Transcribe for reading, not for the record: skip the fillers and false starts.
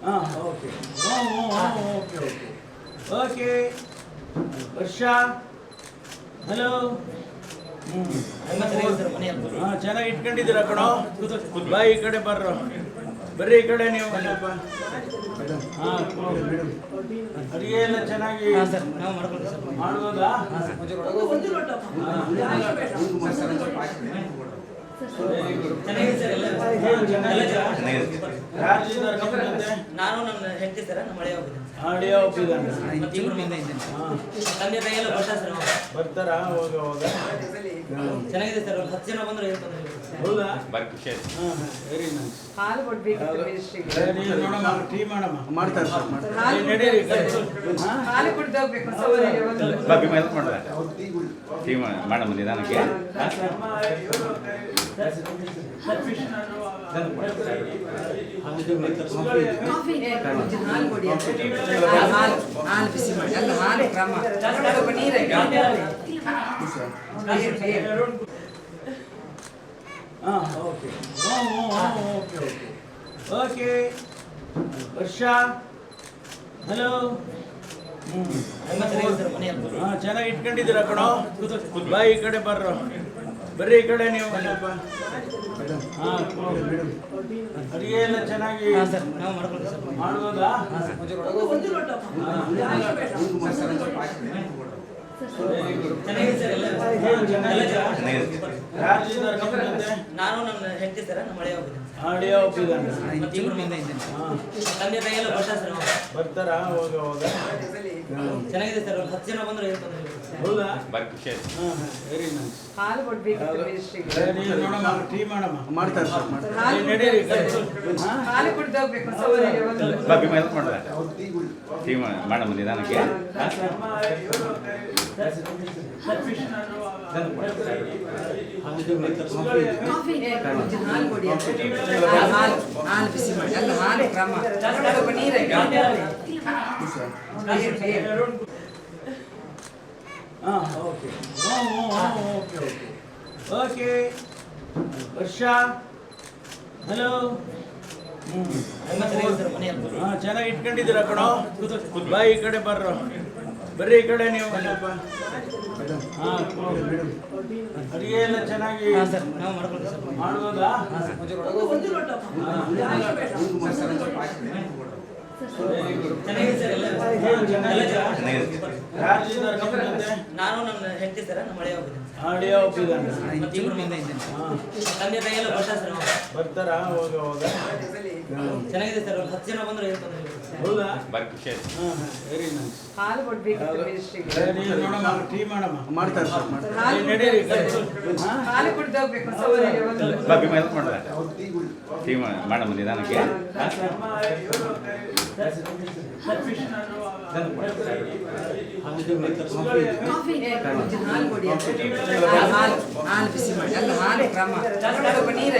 Okay okay okay okay ವರ್ಷ hello ಚೆನ್ನಾಗಿ ಇಟ್ಕೊಂಡಿದ್ದೀರಾ ಕಣೋ ಬಾಯಿ ಈ ಕಡೆ ಬರ್ರಿ ಈ ಕಡೆ ನೀವು ಸ್ವಲ್ಪ ಅಡುಗೆ ಎಲ್ಲ ಚೆನ್ನಾಗಿ ಮಾಡ್ಬೋದಾ ನಾನು ನನ್ನ ಹೆಂಡತಿ ಸರ್ ನಮ್ಮ ಹಳೆಯ ಒಪ್ಪಿದ್ದಾನೆ ತಂದೆ ತಾಯಿ ಎಲ್ಲ ಬರ್ತಾರಾ ಹೋಗ ಚೆನ್ನಾಗಿದೆ ಸರ್ 10 ಜನ ಬಂದ್ರೆ ಹೌದಾ ವೆರಿ ನೈಸ್. ಹಾಲು ಕೊಡ್ಬೇಕಿತ್ತು ಮಿನಿಸ್ಟ್ರಿಗೆ. ನೋಡಮ್ಮ ಟೀ ಮಾಡಮ್ಮ ಮಾಡ್ತಾರೆ ಸರ್ ಹಾಲು ನಡೀರಿ ಹಾಲು ಕುಡ್ದು ಹೋಗ್ಬೇಕು ಸವರಿಗೆ ಒಂದು ಬಾಬಿ ಮೇಲೆ ಮಾಡ್ದೆ ಟೀ ಮಾಡಮ್ಮ ನಿಧಾನಕ್ಕೆ ಹಾಲು ಕೊಡಿ ಹಾಲು ಬಿಸಿ ಮಾಡಿ ಅಲ್ಲ ಹಾಲು ಕ್ರಮ ಸ್ವಲ್ಪ ನೀರು ಓಕೆ ಓಕೆ ಓಕೆ ವರ್ಷ ಹಲೋ ಚೆನ್ನಾಗಿ ಇಟ್ಕೊಂಡಿದ್ದೀರಾ ಕಣೋ ಬಾಯಿ ಈ ಕಡೆ ಬರ್ರಿ ಈ ಕಡೆ ನೀವು ಸ್ವಲ್ಪ ಅಡುಗೆ ಎಲ್ಲ ಚೆನ್ನಾಗಿ ಮಾಡ್ಬೋದಾ ನಾನು ನನ್ನ ಹೆಂಡತಿ ಸರ್ ನಮ್ಮ ಹಳೆಯ ಒಪ್ಪಿದ್ದಾನೆ ತಂದೆ ತಾಯಿ ಎಲ್ಲ ಬರ್ತಾರಾ ಹೋಗ ಚೆನ್ನಾಗಿದೆ ಸರ್ 10 ಜನ ಬಂದ್ರೆ ಹೌದಾ ವೆರಿ ನೈಸ್. ಹಾಲು ಕೊಡ್ಬೇಕಿತ್ತು ಮಿನಿಸ್ಟ್ರಿಗೆ. ನೋಡಮ್ಮ ಟೀ ಮಾಡಮ್ಮ ಮಾಡ್ತಾರೆ ಸರ್ ನಡೀರಿ ಹಾಲು ಕುಡ್ದು ಹೋಗ್ಬೇಕು ಸವರಿಗೆ ಒಂದು ಬಾಬಿ ಮೇಲೆ ಮಾಡ್ದೆ ಟೀ ಮಾಡಮ್ಮ ನಿಧಾನಕ್ಕೆ ಹಾಲು ಕೊಡಿ ಹಾಲು ಬಿಸಿ ಮಾಡಿ ಅಲ್ಲ ಹಾಲು ಕ್ರಮ ಸ್ವಲ್ಪ ನೀರು ಓಕೆ ಓಕೆ ಓಕೆ ವರ್ಷ ಹಲೋ ಚೆನ್ನಾಗಿ ಇಟ್ಕೊಂಡಿದ್ದೀರಾ ಕಣೋ ಬಾಯಿ ಈ ಕಡೆ ಬರ್ರಿ ಈ ಕಡೆ ನೀವು ಸ್ವಲ್ಪ ಅಡುಗೆ ಎಲ್ಲ ಚೆನ್ನಾಗಿ ಮಾಡ್ಬೋದಾ ನಾನು ನನ್ನ ಹೆಂಡತಿ ಸರ್ ನಮ್ಮ ಹಳೆಯ ಒಪ್ಪಿದ್ದಾನೆ ತಂದೆ ತಾಯಿ ಎಲ್ಲ ಬರ್ತಾರಾ ಹೋಗ ಚೆನ್ನಾಗಿದೆ ಸರ್ 10 ಜನ ಬಂದ್ರೆ ಹೌದಾ ವೆರಿ ನೈಸ್. ಹಾಲು ಕೊಡ್ಬೇಕಿತ್ತು ಮಿನಿಸ್ಟ್ರಿಗೆ. ನೋಡಮ್ಮ ಟೀ ಮಾಡಮ್ಮ ಮಾಡ್ತಾರೆ ಸರ್ ನಡೀರಿ ಹಾಲು ಕುಡ್ದು ಹೋಗ್ಬೇಕು ಸವರಿಗೆ ಒಂದು ಬಾಬಿ ಮೇಲೆ ಮಾಡ್ದೆ ಟೀ ಮಾಡಮ್ಮ ನಿಧಾನಕ್ಕೆ ಹಾಲು ಕೊಡಿ ಹಾಲು ಬಿಸಿ ಮಾಡಿ ಅಲ್ಲ ಹಾಲು ಕ್ರಮ ಸ್ವಲ್ಪ ನೀರು